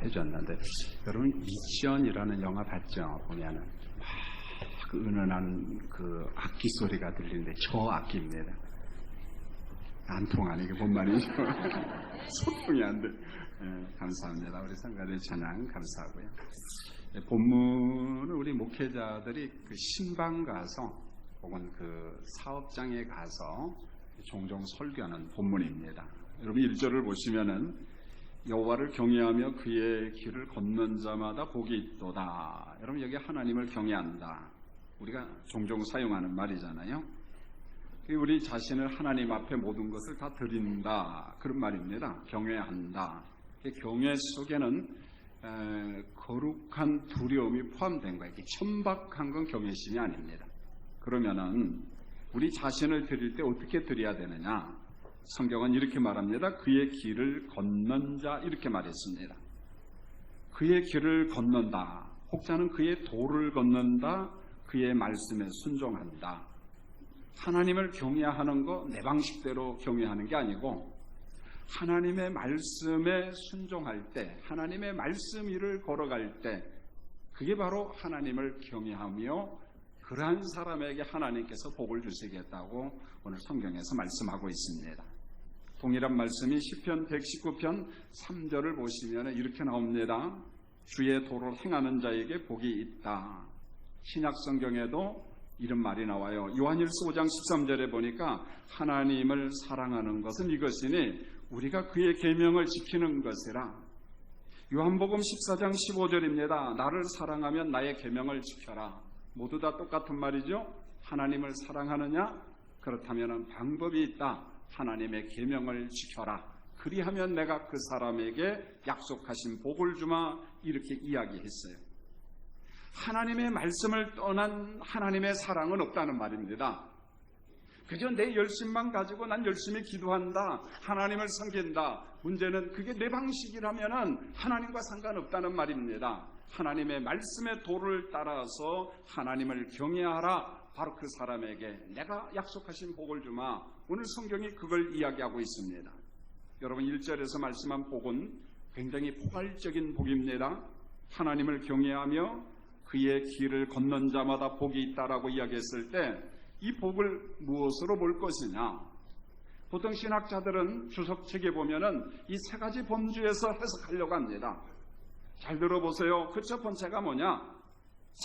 해줬는데, 여러분 이지연이라는 영화 봤죠? 보면은 막 그 은은한 그 악기 소리가 들리는데 저 악기입니다. 안 통하네. 이게 뭔 말이죠? 소통이 안 돼. 감사합니다. 우리 성가대 찬양 감사하고요. 본문은 우리 목회자들이 그 신방 가서 혹은 그 사업장에 가서 종종 설교하는 본문입니다. 여러분 1절을 보시면은 여호와를 경외하며 그의 길을 걷는 자마다 복이 있도다. 여러분 여기 하나님을 경외한다. 우리가 종종 사용하는 말이잖아요. 우리 자신을 하나님 앞에 모든 것을 다 드린다. 그런 말입니다. 경외한다. 경외 속에는 거룩한 두려움이 포함된 거예요. 천박한 건 경외심이 아닙니다. 그러면은 우리 자신을 드릴 때 어떻게 드려야 되느냐? 성경은 이렇게 말합니다. 그의 길을 걷는 자 이렇게 말했습니다. 그의 길을 걷는다. 혹자는 그의 도를 걷는다. 그의 말씀에 순종한다. 하나님을 경외하는 거 내 방식대로 경외하는 게 아니고 하나님의 말씀에 순종할 때, 하나님의 말씀 위를 걸어갈 때 그게 바로 하나님을 경외하며 그러한 사람에게 하나님께서 복을 주시겠다고 오늘 성경에서 말씀하고 있습니다. 동일한 말씀이 시편 119편 3절을 보시면 이렇게 나옵니다. 주의 도를 행하는 자에게 복이 있다. 신약 성경에도 이런 말이 나와요. 요한일서 5장 13절에 보니까 하나님을 사랑하는 것은 이것이니 우리가 그의 계명을 지키는 것이라. 요한복음 14장 15절입니다. 나를 사랑하면 나의 계명을 지켜라. 모두 다 똑같은 말이죠. 하나님을 사랑하느냐? 그렇다면 방법이 있다. 하나님의 계명을 지켜라. 그리하면 내가 그 사람에게 약속하신 복을 주마. 이렇게 이야기했어요. 하나님의 말씀을 떠난 하나님의 사랑은 없다는 말입니다. 그저 내 열심만 가지고 난 열심히 기도한다, 하나님을 섬긴다. 문제는 그게 내 방식이라면 하나님과 상관없다는 말입니다. 하나님의 말씀의 도를 따라서 하나님을 경외하라. 바로 그 사람에게 내가 약속하신 복을 주마. 오늘 성경이 그걸 이야기하고 있습니다. 여러분 1절에서 말씀한 복은 굉장히 포괄적인 복입니다. 하나님을 경외하며 그의 길을 걷는 자마다 복이 있다라고 이야기했을 때 이 복을 무엇으로 볼 것이냐? 보통 신학자들은 주석책에 보면은 이 세 가지 범주에서 해석하려고 합니다. 잘 들어보세요. 그 첫 번째가 뭐냐?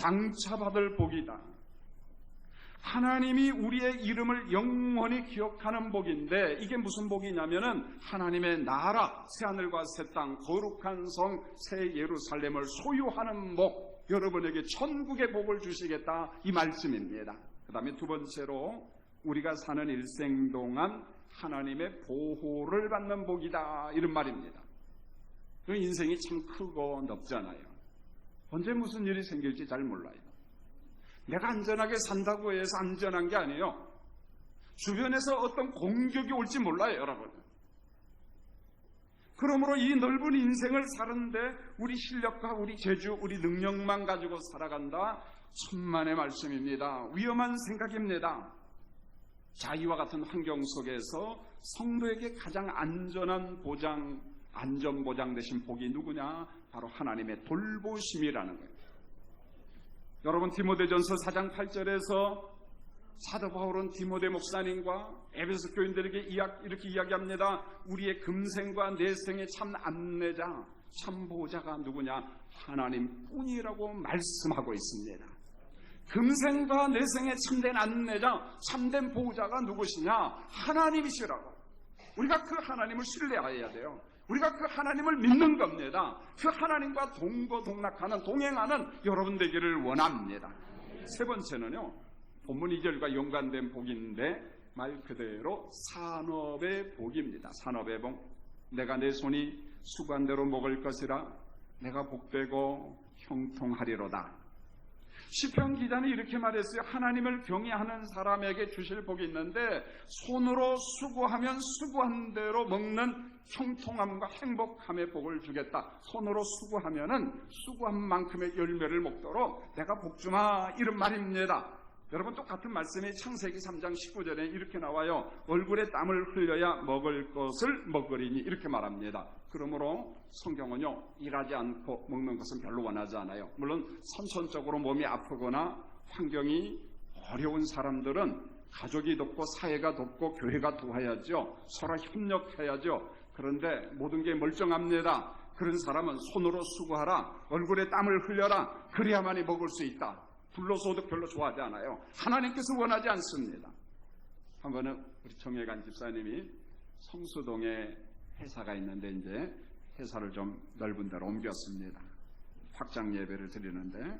장차받을 복이다. 하나님이 우리의 이름을 영원히 기억하는 복인데 이게 무슨 복이냐면은 하나님의 나라, 새하늘과 새 땅, 거룩한 성, 새 예루살렘을 소유하는 복, 여러분에게 천국의 복을 주시겠다 이 말씀입니다. 그 다음에 두 번째로 우리가 사는 일생 동안 하나님의 보호를 받는 복이다 이런 말입니다. 인생이 참 크고 넓잖아요. 언제 무슨 일이 생길지 잘 몰라요. 내가 안전하게 산다고 해서 안전한 게 아니에요. 주변에서 어떤 공격이 올지 몰라요, 여러분. 그러므로 이 넓은 인생을 사는데 우리 실력과 우리 재주, 우리 능력만 가지고 살아간다. 천만의 말씀입니다. 위험한 생각입니다. 자, 이와 같은 환경 속에서 성도에게 가장 안전한 보장, 안전보장 되신 복이 누구냐? 바로 하나님의 돌보심이라는 거예요. 여러분 디모데전서 4장 8절에서 사도 바울은 디모데 목사님과 에베소 교인들에게 이렇게 이야기합니다. 우리의 금생과 내생의 참 안내자, 참 보호자가 누구냐? 하나님뿐이라고 말씀하고 있습니다. 금생과 내생의 참된 안내자, 참된 보호자가 누구시냐? 하나님이시라고. 우리가 그 하나님을 신뢰해야 돼요. 우리가 그 하나님을 믿는 겁니다. 그 하나님과 동거동락하는, 동행하는 여러분 되기를 원합니다. 세 번째는요, 본문 2절과 연관된 복인데 말 그대로 산업의 복입니다. 산업의 복. 내가 내 손이 수고한 대로 먹을 것이라 내가 복되고 형통하리로다. 시편 기자는 이렇게 말했어요. 하나님을 경외하는 사람에게 주실 복이 있는데 손으로 수고하면 수고한 대로 먹는 형통함과 행복함의 복을 주겠다. 손으로 수고하면은 수고한 만큼의 열매를 먹도록 내가 복 주마 이런 말입니다. 여러분 똑같은 말씀이 창세기 3장 19절에 이렇게 나와요. 얼굴에 땀을 흘려야 먹을 것을 먹으리니 이렇게 말합니다. 그러므로 성경은요, 일하지 않고 먹는 것은 별로 원하지 않아요. 물론 선천적으로 몸이 아프거나 환경이 어려운 사람들은 가족이 돕고 사회가 돕고 교회가 도와야죠. 서로 협력해야죠. 그런데 모든 게 멀쩡합니다. 그런 사람은 손으로 수고하라, 얼굴에 땀을 흘려라, 그래야만이 먹을 수 있다. 불로소득 별로 좋아하지 않아요. 하나님께서 원하지 않습니다. 한 번은 우리 정혜관 집사님이 성수동에 회사가 있는데 이제 회사를 좀 넓은 데로 옮겼습니다. 확장 예배를 드리는데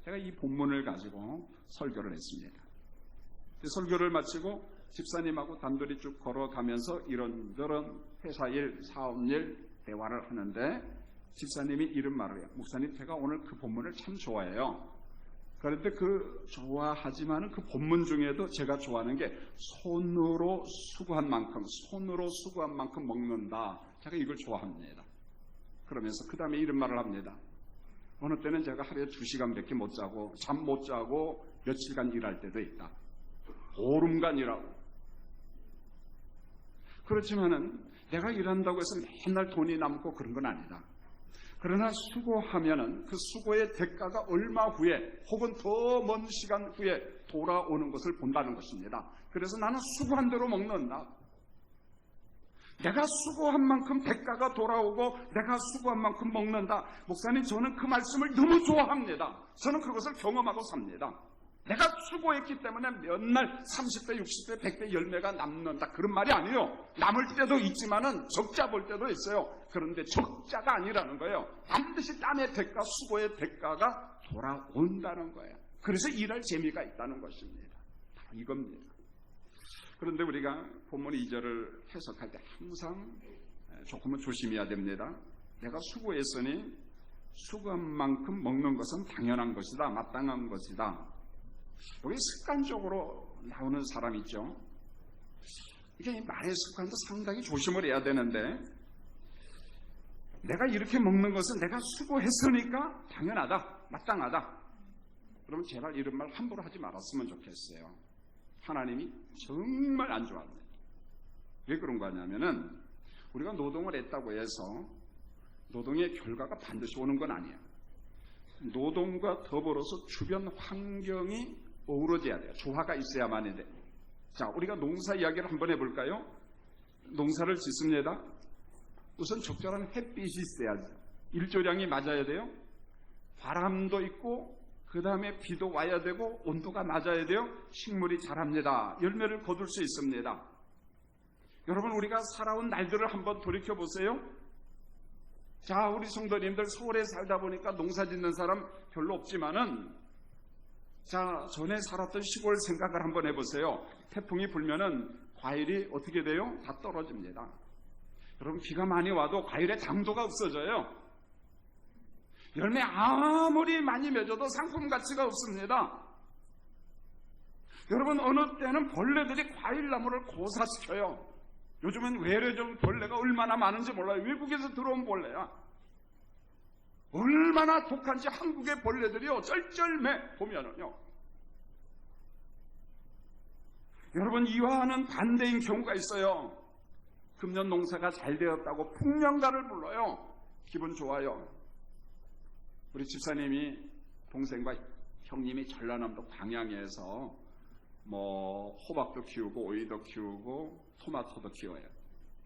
제가 이 본문을 가지고 설교를 했습니다. 설교를 마치고 집사님하고 단둘이 쭉 걸어가면서 이런저런 회사 일, 사업 일, 대화를 하는데 집사님이 이런 말을 해요. 목사님, 제가 오늘 그 본문을 참 좋아해요. 그런데 좋아하지만은 그 본문 중에도 제가 좋아하는 게 손으로 수고한 만큼 먹는다. 제가 이걸 좋아합니다. 그러면서 그 다음에 이런 말을 합니다. 어느 때는 제가 하루에 2시간밖에 못 자고 잠 못 자고 며칠간 일할 때도 있다. 보름간 일하고. 그렇지만은 내가 일한다고 해서 맨날 돈이 남고 그런 건 아니다. 그러나 수고하면은 그 수고의 대가가 얼마 후에 혹은 더 먼 시간 후에 돌아오는 것을 본다는 것입니다. 그래서 나는 수고한 대로 먹는다. 내가 수고한 만큼 대가가 돌아오고 내가 수고한 만큼 먹는다. 목사님, 저는 그 말씀을 너무 좋아합니다. 저는 그것을 경험하고 삽니다. 내가 수고했기 때문에 몇 날 30배, 60배, 100배 열매가 남는다. 그런 말이 아니에요. 남을 때도 있지만은 적자 볼 때도 있어요. 그런데 적자가 아니라는 거예요. 반드시 땀의 대가, 수고의 대가가 돌아온다는 거예요. 그래서 일할 재미가 있다는 것입니다. 바로 이겁니다. 그런데 우리가 본문 2절을 해석할 때 항상 조금은 조심해야 됩니다. 내가 수고했으니 수고한 만큼 먹는 것은 당연한 것이다. 마땅한 것이다. 여기 습관적으로 나오는 사람 있죠. 이게 말의 습관도 상당히 조심을 해야 되는데 내가 이렇게 먹는 것은 내가 수고했으니까 당연하다, 마땅하다. 그러면 제발 이런 말 함부로 하지 말았으면 좋겠어요. 하나님이 정말 안 좋아합니다. 왜 그런 거냐면은 우리가 노동을 했다고 해서 노동의 결과가 반드시 오는 건 아니에요. 노동과 더불어서 주변 환경이 어우러져야 돼요. 조화가 있어야만 해요. 자, 우리가 농사 이야기를 한번 해볼까요? 농사를 짓습니다. 우선 적절한 햇빛이 있어야죠. 일조량이 맞아야 돼요. 바람도 있고 그 다음에 비도 와야 되고 온도가 맞아야 돼요. 식물이 자랍니다. 열매를 거둘 수 있습니다. 여러분, 우리가 살아온 날들을 한번 돌이켜보세요. 자, 우리 성도님들 서울에 살다 보니까 농사 짓는 사람 별로 없지만은 자, 전에 살았던 시골 생각을 한번 해보세요. 태풍이 불면은 과일이 어떻게 돼요? 다 떨어집니다. 여러분, 비가 많이 와도 과일의 당도가 없어져요. 열매 아무리 많이 맺어도 상품 가치가 없습니다. 여러분, 어느 때는 벌레들이 과일나무를 고사시켜요. 요즘은 외래종 벌레가 얼마나 많은지 몰라요. 외국에서 들어온 벌레야. 얼마나 독한지 한국의 벌레들이요, 쩔쩔매 보면은요. 여러분, 이와는 반대인 경우가 있어요. 금년 농사가 잘 되었다고 풍년가를 불러요. 기분 좋아요. 우리 집사님이 동생과 형님이 전라남도 광양에서 호박도 키우고 오이도 키우고 토마토도 키워요.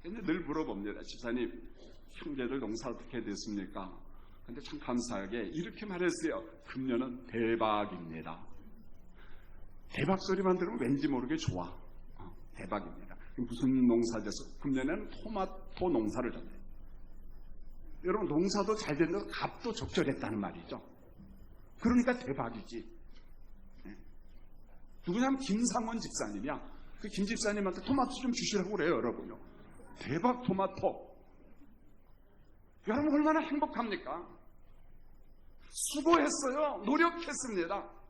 근데 늘 물어봅니다. 집사님, 형제들 농사 어떻게 됐습니까? 근데 참 감사하게 이렇게 말했어요. 금년은 대박입니다. 대박 소리만 들으면 왠지 모르게 좋아. 대박입니다. 무슨 농사 됐어? 금년에는 토마토 농사를 졌네요. 여러분, 농사도 잘 됐는데 값도 적절했다는 말이죠. 그러니까 대박이지. 누구냐면 김상원 집사님이야. 그 김 집사님한테 토마토 좀 주시라고 그래요, 여러분요. 대박 토마토. 여러분, 얼마나 행복합니까? 수고했어요. 노력했습니다.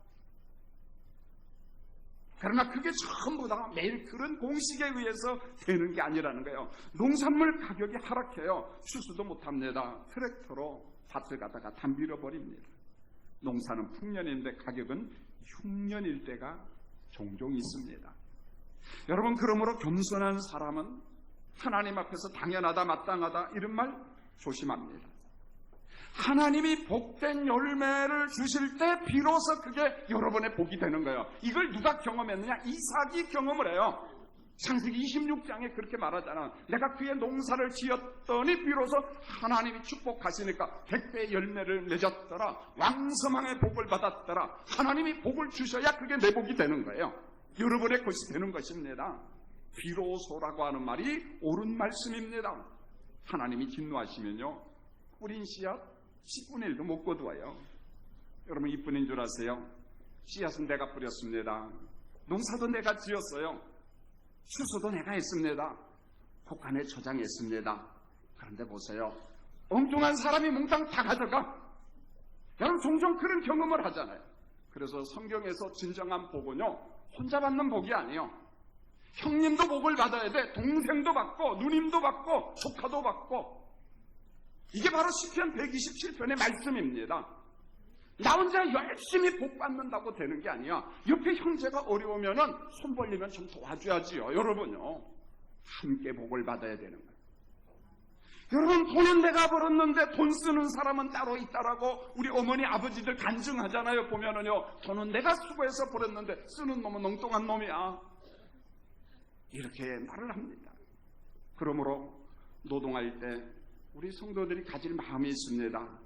그러나 그게 전부 다 매일 그런 공식에 의해서 되는 게 아니라는 거예요. 농산물 가격이 하락해요. 추수도 못합니다. 트랙터로 밭을 갖다가 다 밀어버립니다. 농사는 풍년인데 가격은 흉년일 때가 종종 있습니다. 여러분, 그러므로 겸손한 사람은 하나님 앞에서 당연하다, 마땅하다 이런 말 조심합니다. 하나님이 복된 열매를 주실 때 비로소 그게 여러분의 복이 되는 거예요. 이걸 누가 경험했느냐? 이삭이 경험을 해요. 창세기 26장에 그렇게 말하잖아. 내가 그의 농사를 지었더니 비로소 하나님이 축복하시니까 100배의 열매를 맺었더라. 왕성함의 복을 받았더라. 하나님이 복을 주셔야 그게 내 복이 되는 거예요. 여러분의 것이 되는 것입니다. 비로소라고 하는 말이 옳은 말씀입니다. 하나님이 진노하시면요, 뿌린 씨앗 10분의 1도 못 거두어요. 여러분 이뿐인 줄 아세요? 씨앗은 내가 뿌렸습니다. 농사도 내가 지었어요. 추수도 내가 했습니다. 곡간에 저장했습니다. 그런데 보세요. 엉뚱한 사람이 몽땅 다 가져가. 여러분 종종 그런 경험을 하잖아요. 그래서 성경에서 진정한 복은요, 혼자 받는 복이 아니에요. 형님도 복을 받아야 돼. 동생도 받고 누님도 받고 조카도 받고. 이게 바로 시편 127편의 말씀입니다. 나 혼자 열심히 복 받는다고 되는 게 아니야. 옆에 형제가 어려우면은 손 벌리면 좀 도와줘야지요. 여러분요, 함께 복을 받아야 되는 거예요. 여러분 돈은 내가 벌었는데 돈 쓰는 사람은 따로 있다라고 우리 어머니 아버지들 간증하잖아요. 보면은요, 돈은 내가 수고해서 벌었는데 쓰는 놈은 엉뚱한 놈이야, 이렇게 말을 합니다. 그러므로 노동할 때 우리 성도들이 가질 마음이 있습니다.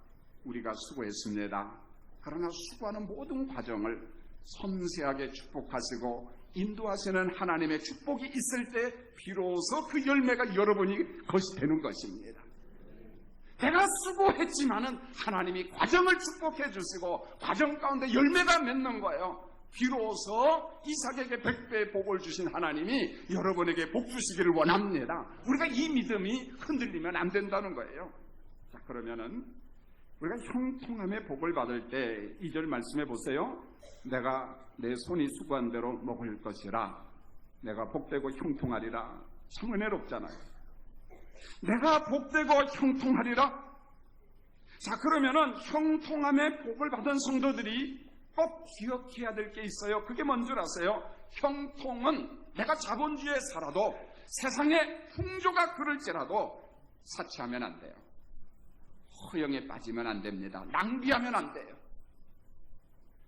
우리가 수고했습니다. 그러나 수고하는 모든 과정을 섬세하게 축복하시고 인도하시는 하나님의 축복이 있을 때 비로소 그 열매가 여러분이 것이 되는 것입니다. 내가 수고했지만은 하나님이 과정을 축복해 주시고 과정 가운데 열매가 맺는 거예요. 비로소 이삭에게 100배의 복을 주신 하나님이 여러분에게 복 주시기를 원합니다. 우리가 이 믿음이 흔들리면 안 된다는 거예요. 자, 그러면은 우리가 형통함의 복을 받을 때 2절 말씀해 보세요. 내가 내 손이 수고한 대로 먹을 것이라. 내가 복되고 형통하리라. 참 은혜롭잖아요. 내가 복되고 형통하리라. 자, 그러면은 형통함의 복을 받은 성도들이 꼭 기억해야 될 게 있어요. 그게 뭔 줄 아세요? 형통은 내가 자본주의에 살아도 세상에 풍조가 그럴지라도 사치하면 안 돼요. 허영에 빠지면 안 됩니다. 낭비하면 안 돼요.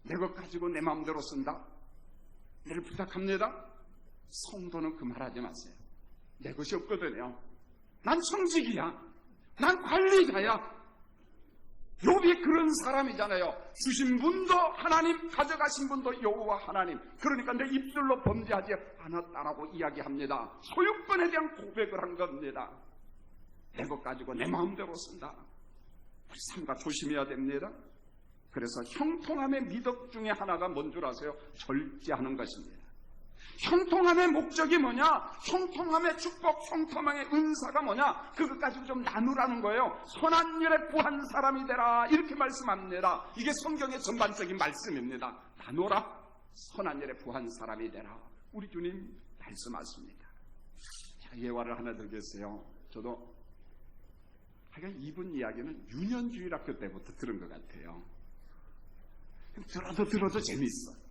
내 것 가지고 내 마음대로 쓴다? 늘 부탁합니다. 성도는 그 말하지 마세요. 내 것이 없거든요. 난 청직이야. 난 관리자야. 욥이 그런 사람이잖아요. 주신 분도 하나님, 가져가신 분도 여호와 하나님. 그러니까 내 입술로 범죄하지 않았다라고 이야기합니다. 소유권에 대한 고백을 한 겁니다. 내 것 가지고 내 마음대로 쓴다. 우리 삼가 조심해야 됩니다. 그래서 형통함의 미덕 중에 하나가 뭔 줄 아세요? 절제하는 것입니다. 형통함의 목적이 뭐냐? 형통함의 축복, 형통함의 은사가 뭐냐? 그것 가지고 좀 나누라는 거예요. 선한 일에 부한 사람이 되라, 이렇게 말씀합니다. 이게 성경의 전반적인 말씀입니다. 나누라, 선한 일에 부한 사람이 되라. 우리 주님 말씀하십니다. 제가 예화를 하나 들겠어요. 저도 하여간 이분 이야기는 유년주일학교 때부터 들은 것 같아요. 들어도 재미있어.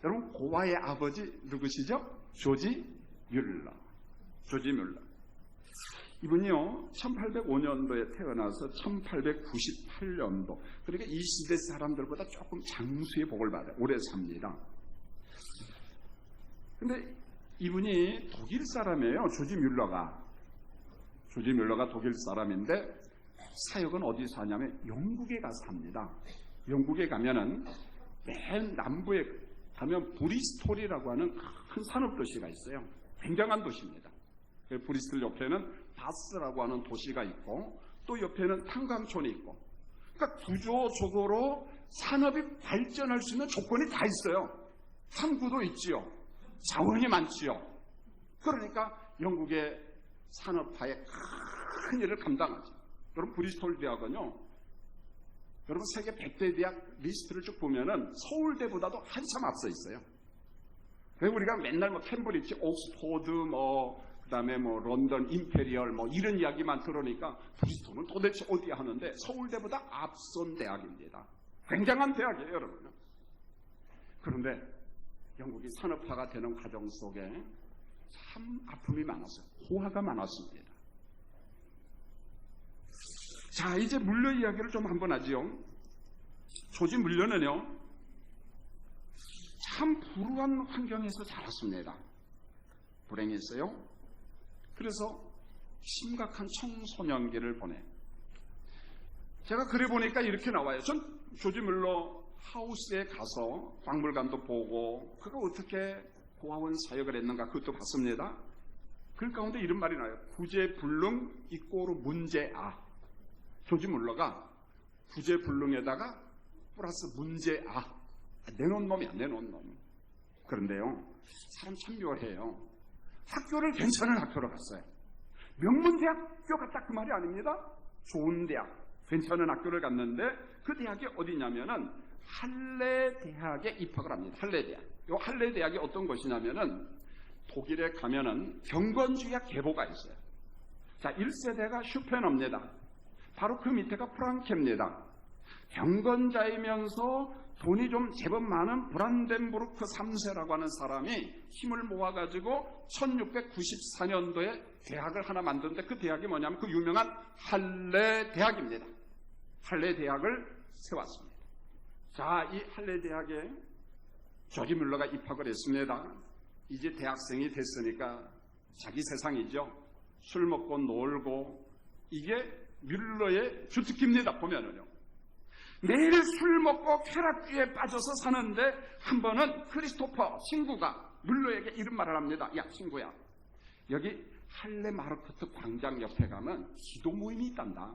여러분, 고아의 아버지 누구시죠? 조지 뮬러. 조지 뮬러. 이분이요, 1805년도에 태어나서 1898년도, 그러니까 이 시대 사람들보다 조금 장수의 복을 받아요. 오래 삽니다. 근데 이분이 독일 사람이에요. 조지 뮬러가 독일 사람인데 사역은 어디서 하냐면 영국에 가서 합니다. 영국에 가면은 맨 남부에 가면 브리스톨이라고 하는 큰 산업도시가 있어요. 굉장한 도시입니다. 브리스톨 옆에는 바스라고 하는 도시가 있고 또 옆에는 탄광촌이 있고, 그러니까 구조적으로 산업이 발전할 수 있는 조건이 다 있어요. 항구도 있지요. 자원이 많지요. 그러니까 영국의 산업화에 큰 일을 감당하죠. 여러분, 브리스톨 대학은요, 여러분 세계 100대 대학 리스트를 쭉 보면은 서울대보다도 한참 앞서 있어요. 그래서 우리가 맨날 뭐 캠브리지, 옥스포드, 그다음에 런던 임페리얼 이런 이야기만 들으니까 브리스톨은 도대체 어디야 하는데 서울대보다 앞선 대학입니다. 굉장한 대학이에요, 여러분. 그런데 영국이 산업화가 되는 과정 속에 참 아픔이 많았어요. 호화가 많았습니다. 자, 이제 물려 이야기를 좀 한번 하지요. 조지 물려는요, 참 불우한 환경에서 자랐습니다. 불행했어요. 그래서 심각한 청소년기를 보내. 제가 그래 보니까 이렇게 나와요. 전 조지 물러 하우스에 가서 박물관도 보고 그가 어떻게 고아원 사역을 했는가 그것도 봤습니다. 그 가운데 이런 말이 나요. 구제불능 이꼬르 문제아. 조지 물러가 구제불능에다가 플러스 문제아. 내놓은 놈이야, 내놓은 놈. 그런데요, 사람 참 묘해요. 학교를 괜찮은 학교로 갔어요. 명문대학교 갔다 그 말이 아닙니다. 좋은 대학, 괜찮은 학교를 갔는데 그 대학이 어디냐면은 할레 대학에 입학을 합니다. 할레 대학. 요 할레 대학이 어떤 곳이냐면은 독일에 가면은 경건주의학 계보가 있어요. 자, 1세대가 슈페너입니다. 바로 그 밑에가 프랑케입니다. 경건자이면서 돈이 좀 제법 많은 브란덴부르크 3세라고 하는 사람이 힘을 모아가지고 1694년도에 대학을 하나 만드는데 그 대학이 뭐냐면 그 유명한 할레 대학입니다. 할레 대학을 세웠습니다. 자, 이 할레 대학에 조지 물러가 입학을 했습니다. 이제 대학생이 됐으니까 자기 세상이죠. 술 먹고 놀고 이게 뮬러의 주특기입니다. 보면은요. 매일 술 먹고 쾌락주의에 빠져서 사는데 한 번은 크리스토퍼 친구가 뮬러에게 이런 말을 합니다. 야, 친구야, 여기 할레 마르크트 광장 옆에 가면 기도 모임이 있단다.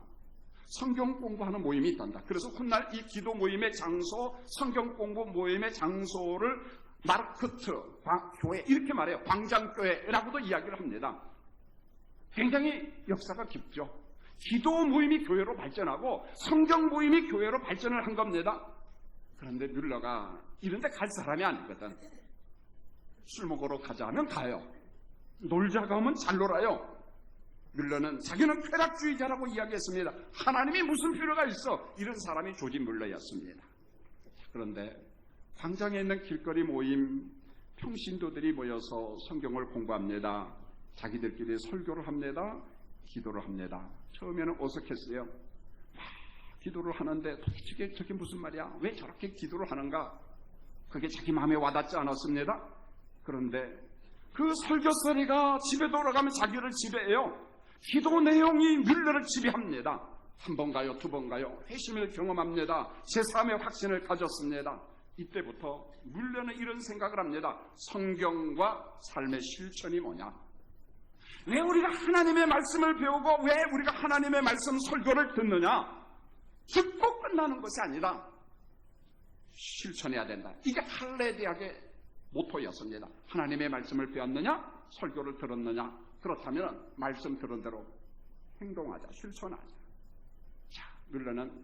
성경 공부하는 모임이 있단다. 그래서 훗날 이 기도 모임의 장소, 성경 공부 모임의 장소를 마르크트 교회 이렇게 말해요. 광장교회라고도 이야기를 합니다. 굉장히 역사가 깊죠. 기도 모임이 교회로 발전하고 성경 모임이 교회로 발전을 한 겁니다. 그런데 뮬러가 이런 데 갈 사람이 아니거든. 술 먹으러 가자면 가요. 놀자고 하면 잘 놀아요. 뮬러는 자기는 쾌락주의자라고 이야기했습니다. 하나님이 무슨 필요가 있어? 이런 사람이 조지 뮬러였습니다. 그런데 광장에 있는 길거리 모임, 평신도들이 모여서 성경을 공부합니다. 자기들끼리 설교를 합니다. 기도를 합니다. 처음에는 어색했어요. 기도를 하는데 도대체 저게 무슨 말이야? 왜 저렇게 기도를 하는가? 그게 자기 마음에 와닿지 않았습니다. 그런데 그 설교소리가 집에 돌아가면 자기를 지배해요. 기도 내용이 뮬러를 지배합니다. 한 번 가요, 두 번 가요. 회심을 경험합니다. 제3의 확신을 가졌습니다. 이때부터 뮬러는 이런 생각을 합니다. 성경과 삶의 실천이 뭐냐? 왜 우리가 하나님의 말씀을 배우고 왜 우리가 하나님의 말씀 설교를 듣느냐? 듣고 끝나는 것이 아니다. 실천해야 된다. 이게 할레 대학의 모토였습니다. 하나님의 말씀을 배웠느냐? 설교를 들었느냐? 그렇다면 말씀 들은 대로 행동하자, 실천하자. 자, 뮬러는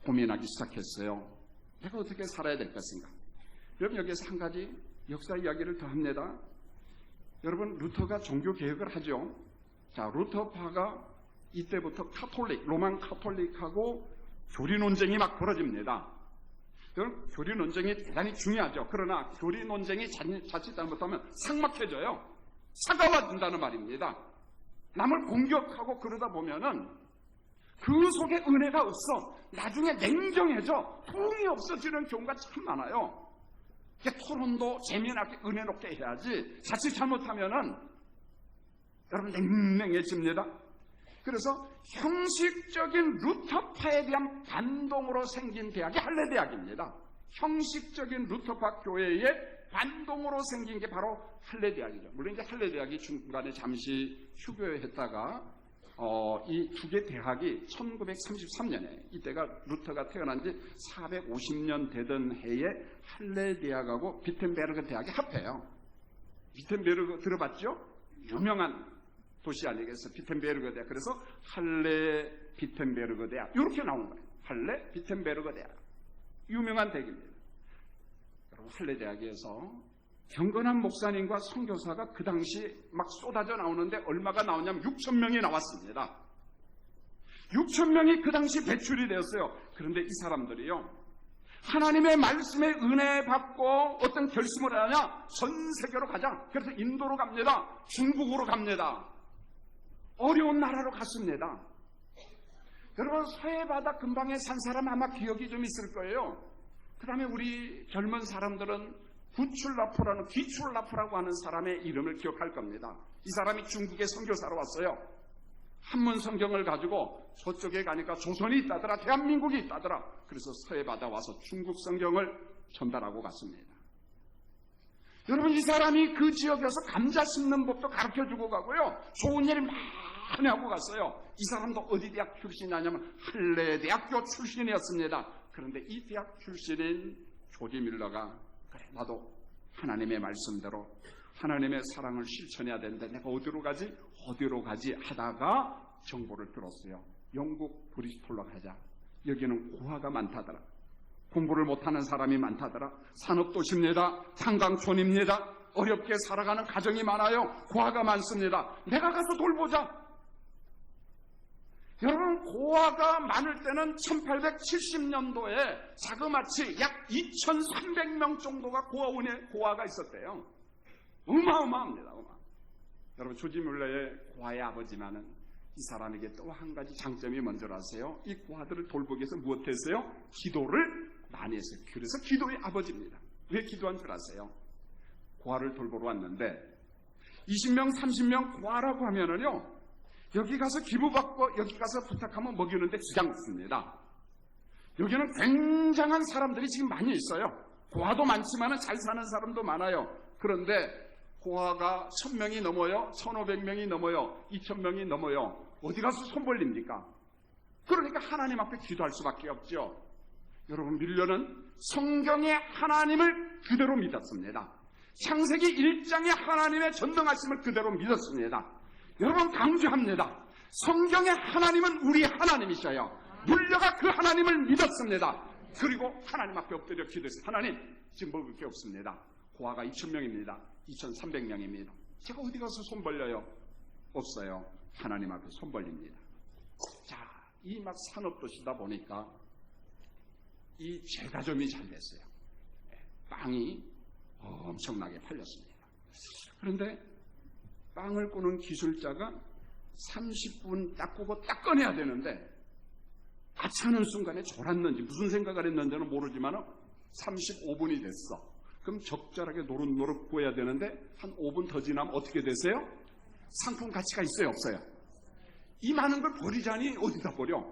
고민하기 시작했어요. 내가 어떻게 살아야 될 것인가? 여러분, 여기에서 한 가지 역사 이야기를 더 합니다. 여러분, 루터가 종교개혁을 하죠. 자, 루터파가 이때부터 카톨릭, 로만 카톨릭하고 교리 논쟁이 막 벌어집니다. 여러분, 교리 논쟁이 대단히 중요하죠. 그러나 교리 논쟁이 자칫 잘못하면 삭막해져요. 차가워진다는 말입니다. 남을 공격하고 그러다 보면은 그 속에 은혜가 없어. 나중에 냉정해져. 통이 없어지는 경우가 참 많아요. 토론도 재미나게 은혜롭게 해야지 자칫 잘못하면은 여러분 냉랭해집니다. 그래서 형식적인 루터파에 대한 반동으로 생긴 대학이 할레 대학입니다. 형식적인 루터파 교회의 반동으로 생긴 게 바로 할레 대학이죠. 물론 이제 할레 대학이 중간에 잠시 휴교했다가 이 두 개 대학이 1933년에 이때가 루터가 태어난 지 450년 되던 해에 할레 대학하고 비텐베르그 대학이 합해요. 비텐베르그 들어봤죠? 유명한 도시 아니겠어요? 비텐베르그 대학. 그래서 할레 비텐베르그 대학 이렇게 나온 거예요. 할레 비텐베르그 대학. 유명한 대학입니다. 여러분, 할레 대학에서 경건한 목사님과 선교사가 그 당시 막 쏟아져 나오는데 얼마가 나오냐면 6,000명이 나왔습니다. 6,000명이 그 당시 배출이 되었어요. 그런데 이 사람들이요, 하나님의 말씀에 은혜 받고 어떤 결심을 하냐? 전 세계로 가자. 그래서 인도로 갑니다. 중국으로 갑니다. 어려운 나라로 갔습니다. 여러분 서해바다 근방에 산 사람 아마 기억이 좀 있을 거예요. 그 다음에 우리 젊은 사람들은 구출라프라는 귀출라프라고 하는 사람의 이름을 기억할 겁니다. 이 사람이 중국에 선교사로 왔어요. 한문 성경을 가지고 저쪽에 가니까 조선이 있다더라, 대한민국이 있다더라. 그래서 서해바다 와서 중국 성경을 전달하고 갔습니다. 여러분 이 사람이 그 지역에서 감자 심는 법도 가르쳐주고 가고요. 좋은 일 많이 하고 갔어요. 이 사람도 어디 대학 출신이냐면 할레대학교 출신이었습니다. 그런데 이 대학 출신인 조지 밀러가 그래 나도 하나님의 말씀대로 하나님의 사랑을 실천해야 되는데 내가 어디로 가지 하다가 정보를 들었어요. 영국 브리스톨로 가자. 여기는 고아가 많다더라. 공부를 못하는 사람이 많다더라. 산업도시입니다. 탄광촌입니다. 어렵게 살아가는 가정이 많아요. 고아가 많습니다. 내가 가서 돌보자. 여러분 고아가 많을 때는 1870년도에 자그마치 약 2300명 정도가 고아가 있었대요. 어마어마합니다. 여러분 조지 뮬러의 고아의 아버지만은 이 사람에게 또 한 가지 장점이 뭔지라세요? 이 고아들을 돌보기 위해서 무엇했어요? 기도를 많이 했어요. 그래서 기도의 아버지입니다. 왜 기도한 줄 아세요? 고아를 돌보러 왔는데 20명 30명 고아라고 하면은요 여기 가서 기부받고 여기 가서 부탁하면 먹이는데 지장 없습니다. 여기는 굉장한 사람들이 지금 많이 있어요. 고아도 많지만 잘 사는 사람도 많아요. 그런데 고아가 1000명이 넘어요. 1500명이 넘어요. 2000명이 넘어요. 어디 가서 손 벌립니까? 그러니까 하나님 앞에 기도할 수밖에 없죠. 여러분 밀려는 성경의 하나님을 그대로 믿었습니다. 창세기 1장의 하나님의 전능하심을 그대로 믿었습니다. 여러분 강조합니다. 성경의 하나님은 우리 하나님이셔요. 물려가 그 하나님을 믿었습니다. 그리고 하나님 앞에 엎드려 기도했어요. 하나님 지금 먹을 게 없습니다. 고아가 2000명입니다. 2300명입니다. 제가 어디 가서 손 벌려요? 없어요. 하나님 앞에 손 벌립니다. 자, 이 막 산업도시다 보니까 이 제과점이 잘 됐어요. 빵이 엄청나게 팔렸습니다. 그런데 빵을 꾸는 기술자가 30분 딱 꾸고 딱 꺼내야 되는데 같이 하는 순간에 졸았는지 무슨 생각을 했는지는 모르지만 35분이 됐어. 그럼 적절하게 노릇노릇 구워야 되는데 한 5분 더 지나면 어떻게 되세요? 상품 가치가 있어요 없어요? 이 많은 걸 버리자니 어디다 버려?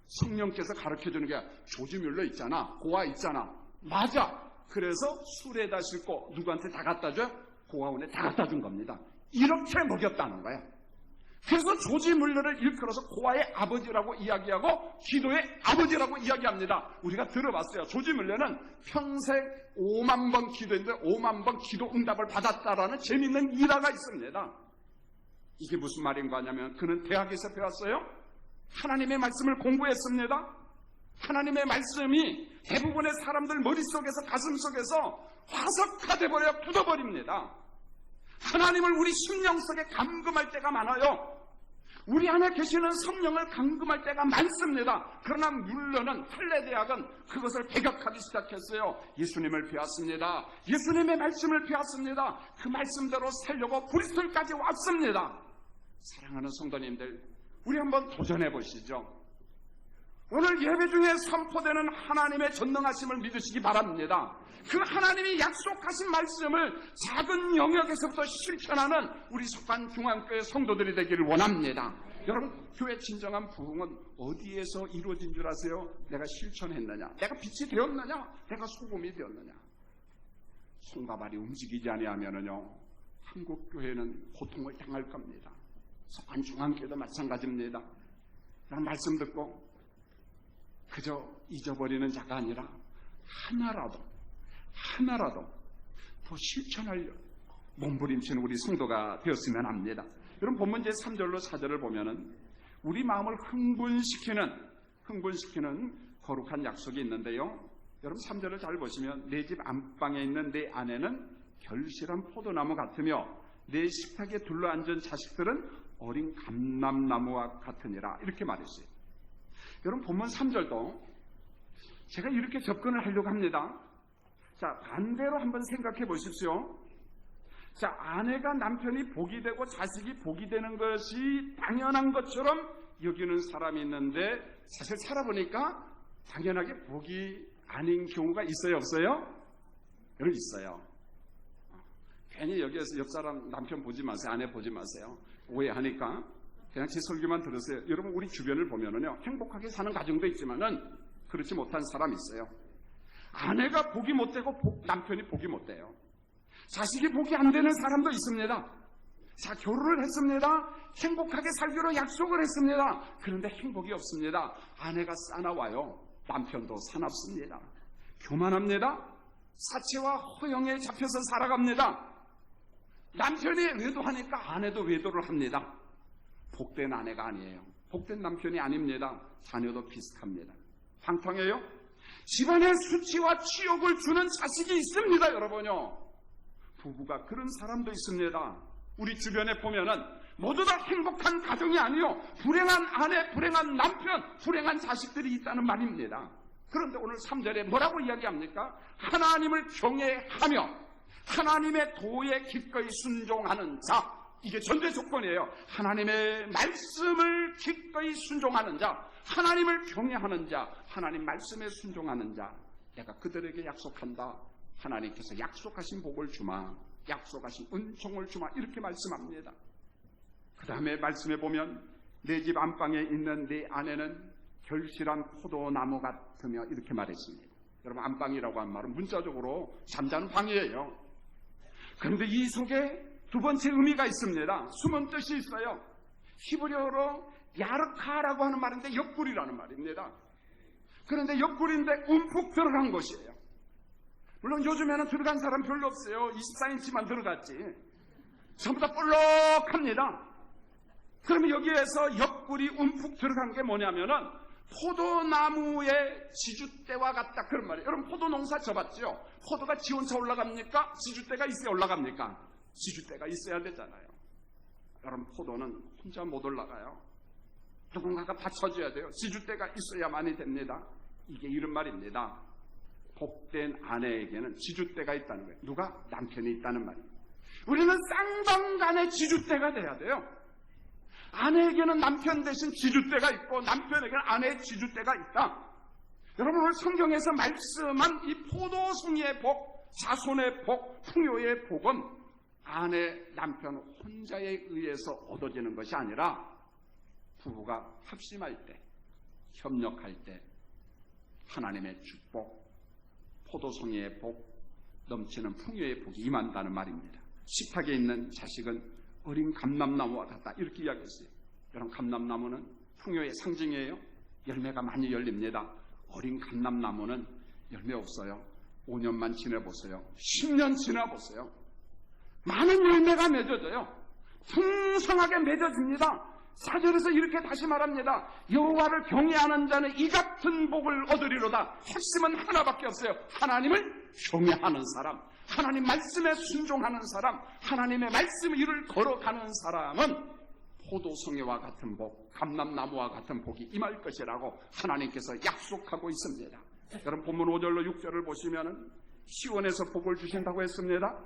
성령께서 가르쳐주는 게 조지 뮬러 있잖아. 고아 있잖아. 맞아. 그래서 술에다 싣고 누구한테 다 갖다 줘요? 고아원에 다 갖다 준 겁니다. 이렇게 먹였다는 거야. 그래서 조지 뮬러를 일컬어서 고아의 아버지라고 이야기하고 기도의 아버지라고 이야기합니다. 우리가 들어봤어요. 조지 뮬러는 평생 5만 번 기도했는데 5만 번 기도 응답을 받았다라는 재미있는 일화가 있습니다. 이게 무슨 말인가 하냐면 그는 대학에서 배웠어요. 하나님의 말씀을 공부했습니다. 하나님의 말씀이 대부분의 사람들 머릿속에서 가슴속에서 화석화돼버려 굳어버립니다. 하나님을 우리 심령 속에 감금할 때가 많아요. 우리 안에 계시는 성령을 감금할 때가 많습니다. 그러나 물론은 할례대학은 그것을 배격하기 시작했어요. 예수님을 배웠습니다. 예수님의 말씀을 배웠습니다. 그 말씀대로 살려고 브리스톨까지 왔습니다. 사랑하는 성도님들, 우리 한번 도전해 보시죠. 오늘 예배 중에 선포되는 하나님의 전능하심을 믿으시기 바랍니다. 그 하나님이 약속하신 말씀을 작은 영역에서부터 실천하는 우리 속한 중앙교회 성도들이 되기를 원합니다. 여러분, 교회 진정한 부흥은 어디에서 이루어진 줄 아세요? 내가 실천했느냐? 내가 빛이 되었느냐? 내가 소금이 되었느냐? 손과 발이 움직이지 아니하면요, 한국 교회는 고통을 당할 겁니다. 속한 중앙교회도 마찬가지입니다. 나는 말씀 듣고 그저 잊어버리는 자가 아니라 하나라도 더 실천하려 몸부림치는 우리 성도가 되었으면 합니다. 여러분 본문 제 3절로 4절을 보면은 우리 마음을 흥분시키는 거룩한 약속이 있는데요. 여러분 3절을 잘 보시면 내 집 안방에 있는 내 아내는 결실한 포도나무 같으며 내 식탁에 둘러앉은 자식들은 어린 감람나무와 같으니라 이렇게 말했어요. 여러분 본문 3절도 제가 이렇게 접근을 하려고 합니다. 자, 반대로 한번 생각해 보십시오. 자, 아내가 남편이 복이 되고 자식이 복이 되는 것이 당연한 것처럼 여기는 사람이 있는데 사실 살아보니까 당연하게 복이 아닌 경우가 있어요, 없어요? 여러분 있어요. 괜히 여기에서 옆 사람 남편 보지 마세요, 아내 보지 마세요. 오해하니까 그냥 제 설교만 들으세요. 여러분 우리 주변을 보면은요, 행복하게 사는 가정도 있지만은 그렇지 못한 사람이 있어요. 아내가 복이 못 되고 남편이 복이 못 돼요. 자식이 복이 안 되는 사람도 있습니다. 자, 결혼을 했습니다. 행복하게 살기로 약속을 했습니다. 그런데 행복이 없습니다. 아내가 싸나워요. 남편도 사납습니다. 교만합니다. 사치와 허영에 잡혀서 살아갑니다. 남편이 외도하니까 아내도 외도를 합니다. 복된 아내가 아니에요. 복된 남편이 아닙니다. 자녀도 비슷합니다. 방탕해요. 집안에 수치와 치욕을 주는 자식이 있습니다, 여러분요. 부부가 그런 사람도 있습니다. 우리 주변에 보면은 모두 다 행복한 가정이 아니요, 불행한 아내, 불행한 남편, 불행한 자식들이 있다는 말입니다. 그런데 오늘 3절에 뭐라고 이야기합니까? 하나님을 경외하며 하나님의 도에 기꺼이 순종하는 자, 이게 전제 조건이에요. 하나님의 말씀을 기꺼이 순종하는 자, 하나님을 경외하는 자, 하나님 말씀에 순종하는 자, 내가 그들에게 약속한다. 하나님께서 약속하신 복을 주마, 약속하신 은총을 주마, 이렇게 말씀합니다. 그 다음에 말씀해 보면 내 집 안방에 있는 내 아내는 결실한 포도나무 같으며 이렇게 말했습니다. 여러분, 안방이라고 한 말은 문자적으로 잠자는 방이에요. 그런데 이 속에 두 번째 의미가 있습니다. 숨은 뜻이 있어요. 히브리어로 야르카라고 하는 말인데 옆구리라는 말입니다. 그런데 옆구리인데 움푹 들어간 것이에요. 물론 요즘에는 들어간 사람 별로 없어요. 24인치만 들어갔지. 전부 다 볼록합니다. 그러면 여기에서 옆구리 움푹 들어간 게 뭐냐면은 포도나무의 지주대와 같다, 그런 말이에요. 여러분 포도 농사 져봤죠? 포도가 지 혼자 올라갑니까? 지주대가 있어야 올라갑니까? 지주대가 있어야 되잖아요. 여러분 포도는 혼자 못 올라가요. 누군가가 받쳐줘야 돼요. 지주대가 있어야만이 됩니다. 이게 이런 말입니다. 복된 아내에게는 지주대가 있다는 거예요. 누가? 남편이 있다는 말이에요. 우리는 쌍방간의 지주대가 돼야 돼요. 아내에게는 남편 대신 지주대가 있고 남편에게는 아내의 지주대가 있다. 여러분 오늘 성경에서 말씀한 이 포도송이의 복, 자손의 복, 풍요의 복은 아내, 남편 혼자에 의해서 얻어지는 것이 아니라 부부가 합심할 때, 협력할 때 하나님의 축복, 포도송이의 복, 넘치는 풍요의 복이 임한다는 말입니다. 식탁에 있는 자식은 어린 감람나무와 같다, 이렇게 이야기했어요. 여러분 감람나무는 풍요의 상징이에요. 열매가 많이 열립니다. 어린 감람나무는 열매 없어요. 5년만 지내보세요. 10년 지나보세요. 많은 열매가 맺어져요. 풍성하게 맺어집니다. 4절에서 이렇게 다시 말합니다. 여호와를 경외하는 자는 이 같은 복을 얻으리로다. 핵심은 하나밖에 없어요. 하나님을 경외하는 사람, 하나님 말씀에 순종하는 사람, 하나님의 말씀 위를 걸어가는 사람은 포도송이와 같은 복, 감람나무와 같은 복이 임할 것이라고 하나님께서 약속하고 있습니다. 여러분 본문 5절로 6절을 보시면 시온에서 복을 주신다고 했습니다.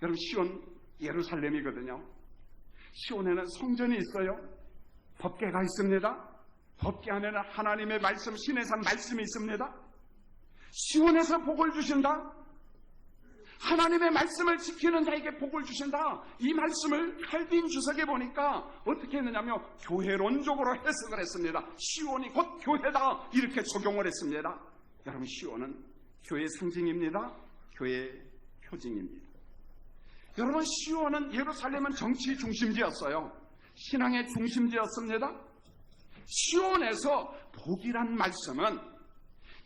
여러분 시온 예루살렘이거든요. 시온에는 성전이 있어요. 법궤가 있습니다. 법궤 안에는 하나님의 말씀, 신의 산 말씀이 있습니다. 시온에서 복을 주신다. 하나님의 말씀을 지키는 자에게 복을 주신다. 이 말씀을 칼빈 주석에 보니까 어떻게 했느냐면 교회론적으로 해석을 했습니다. 시온이 곧 교회다, 이렇게 적용을 했습니다. 여러분 시온은 교회의 상징입니다. 교회의 표징입니다. 여러분 시온은 예루살렘은 정치 중심지였어요. 신앙의 중심지였습니다. 시온에서 복이란 말씀은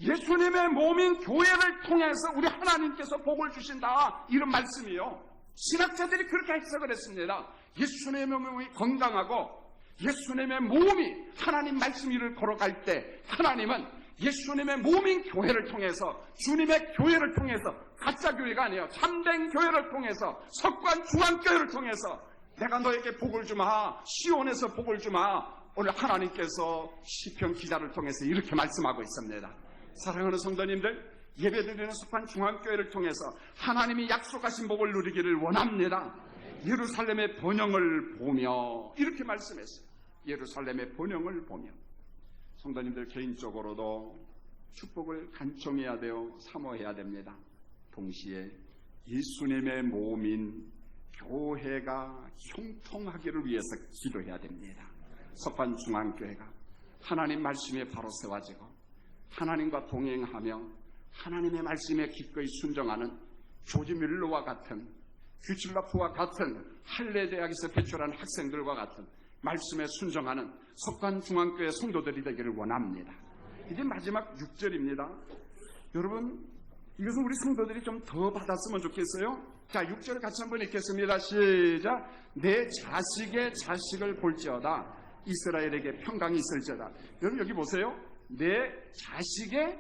예수님의 몸인 교회를 통해서 우리 하나님께서 복을 주신다, 이런 말씀이요. 신학자들이 그렇게 해석을 했습니다. 예수님의 몸이 건강하고 예수님의 몸이 하나님 말씀 위를 걸어갈 때 하나님은 예수님의 몸인 교회를 통해서, 주님의 교회를 통해서, 가짜 교회가 아니에요, 참된 교회를 통해서, 석관 중앙교회를 통해서 내가 너에게 복을 주마, 시온에서 복을 주마. 오늘 하나님께서 시편 기자를 통해서 이렇게 말씀하고 있습니다. 사랑하는 성도님들, 예배드리는 석관 중앙교회를 통해서 하나님이 약속하신 복을 누리기를 원합니다. 예루살렘의 번영을 보며 이렇게 말씀했어요. 예루살렘의 번영을 보며 성도님들 개인적으로도 축복을 간청해야 되어 사모해야 됩니다. 동시에 예수님의 몸인 교회가 형통하기를 위해서 기도해야 됩니다. 석관중앙교회가 하나님 말씀에 바로 세워지고 하나님과 동행하며 하나님의 말씀에 기꺼이 순종하는 조지 뮬러와 같은 규칠라프와 같은 할례대학에서 배출한 학생들과 같은 말씀에 순종하는 석관중앙교회 성도들이 되기를 원합니다. 이제 마지막 6절입니다. 여러분, 이것은 우리 성도들이 좀 더 받았으면 좋겠어요. 자, 6절 같이 한번 읽겠습니다. 시작. 내 자식의 자식을 볼지어다. 이스라엘에게 평강이 있을지어다. 여러분 여기 보세요. 내 자식의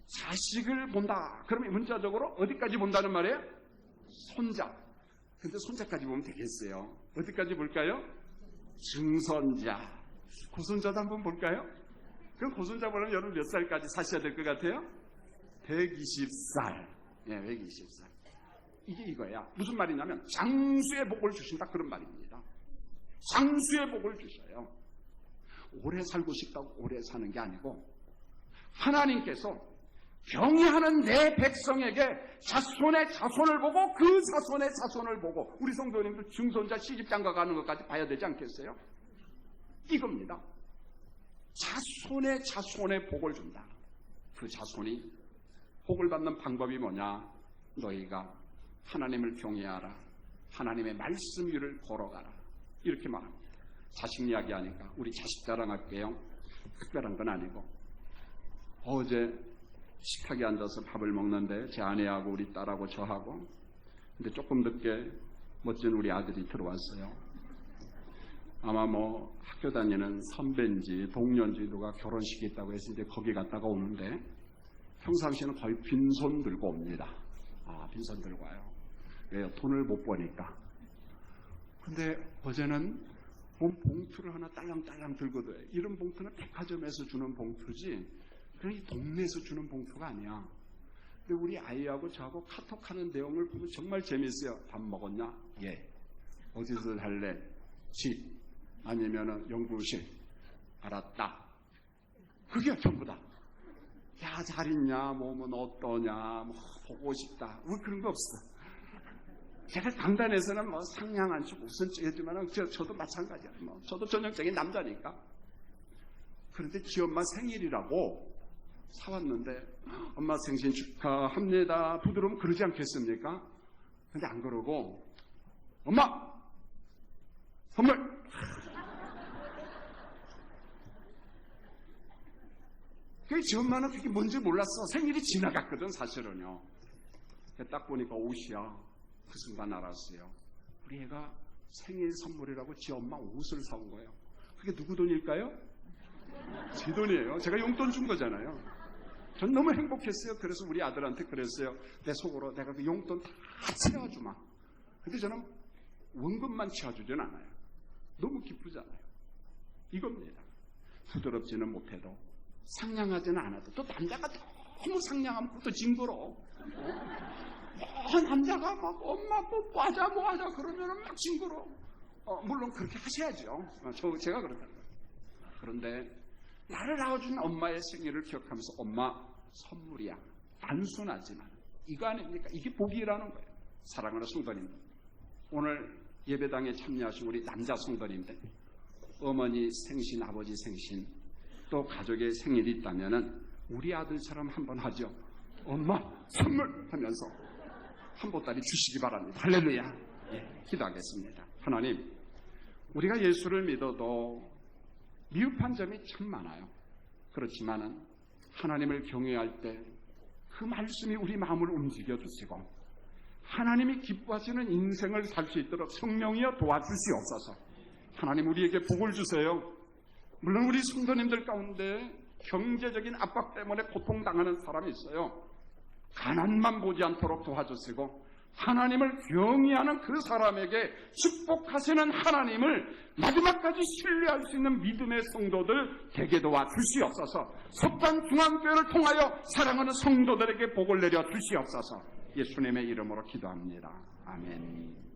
자식을 본다. 그러면 문자적으로 어디까지 본다는 말이에요? 손자. 근데 손자까지 보면 되겠어요. 어디까지 볼까요? 증손자. 고손자도 한번 볼까요? 그럼 고손자 보려면 여러분 몇 살까지 사셔야 될 것 같아요? 120살. 예, 120살. 이게 이거야. 무슨 말이냐면 장수의 복을 주신다 그런 말입니다. 장수의 복을 주셔요. 오래 살고 싶다고 오래 사는 게 아니고 하나님께서 경외하는 내 백성에게 자손의 자손을 보고 그 자손의 자손을 보고 우리 성도님들 증손자 시집장가 가는 것까지 봐야 되지 않겠어요? 이겁니다. 자손의 자손의 복을 준다. 그 자손이 복을 받는 방법이 뭐냐? 너희가 하나님을 경외하라. 하나님의 말씀 위를 걸어가라. 이렇게 말합니다. 자식 이야기하니까 우리 자식 자랑할게요. 특별한 건 아니고 어제 식탁에 앉아서 밥을 먹는데 제 아내하고 우리 딸하고 저하고 근데 조금 늦게 멋진 우리 아들이 들어왔어요. 아마 뭐 학교 다니는 선배인지 동료인지 누가 결혼식이 있다고 해서 이제 거기 갔다가 오는데 평상시에는 거의 빈손 들고 옵니다. 빈손 들고 와요. 왜요? 돈을 못 버니까. 근데 어제는 봉투를 하나 딸랑딸랑 들고 돼. 이런 봉투는 백화점에서 주는 봉투지 그냥 이 동네에서 주는 봉투가 아니야. 근데 우리 아이하고 저하고 카톡하는 내용을 보면 정말 재밌어요. 밥 먹었냐? 예. 어디서 살래? 집. 아니면은 연구실. 알았다. 그게 전부 다. 야, 잘 있냐? 몸은 어떠냐? 뭐 보고 싶다. 뭐 그런 거 없어. 제가 강단에서는 뭐 상냥한 척 웃은 척 해주면 저도 마찬가지야. 뭐 저도 전형적인 남자니까. 그런데 지 엄마 생일이라고 사왔는데 엄마 생신 축하합니다. 부드러우면 그러지 않겠습니까? 근데 안 그러고 엄마 선물. 지 엄마는 그게 뭔지 몰랐어. 생일이 지나갔거든 사실은요. 딱 보니까 옷이야. 그 순간 알았어요. 우리 애가 생일 선물이라고 지 엄마 옷을 사온 거예요. 그게 누구 돈일까요? 제 돈이에요. 제가 용돈 준 거잖아요. 전 너무 행복했어요. 그래서 우리 아들한테 그랬어요. 내 속으로 내가 그 용돈 다 채워주마. 근데 저는 원금만 채워주진 않아요. 너무 기쁘잖아요. 이겁니다. 부드럽지는 못해도 상냥하지는 않아도 또 남자가 너무 상냥하면 그것도 징그러워. 남자가 막 엄마 뽀뽀하자 뭐하자 그러면은 막 징그러워. 물론 그렇게 하셔야죠. 제가 그렇다. 그런데 나를 낳아준 엄마의 생일을 기억하면서 엄마 선물이야. 단순하지만 이거 아닙니까? 이게 복이라는 거예요. 사랑하는 성도님들, 오늘 예배당에 참여하신 우리 남자 성도님들, 어머니 생신, 아버지 생신, 또 가족의 생일이 있다면은 우리 아들처럼 한번 하죠. 엄마 선물 하면서 한 보따리 주시기 바랍니다. 할렐루야. 예, 기도하겠습니다. 하나님, 우리가 예수를 믿어도 미흡한 점이 참 많아요. 그렇지만은 하나님을 경외할 때 그 말씀이 우리 마음을 움직여 주시고 하나님이 기뻐하시는 인생을 살 수 있도록 성령이여 도와주시옵소서. 하나님 우리에게 복을 주세요. 물론 우리 성도님들 가운데 경제적인 압박 때문에 고통당하는 사람이 있어요. 가난만 보지 않도록 도와주시고 하나님을 경외하는 그 사람에게 축복하시는 하나님을 마지막까지 신뢰할 수 있는 믿음의 성도들 되게 도와주시옵소서. 석관중앙교회를 통하여 사랑하는 성도들에게 복을 내려 주시옵소서. 예수님의 이름으로 기도합니다. 아멘.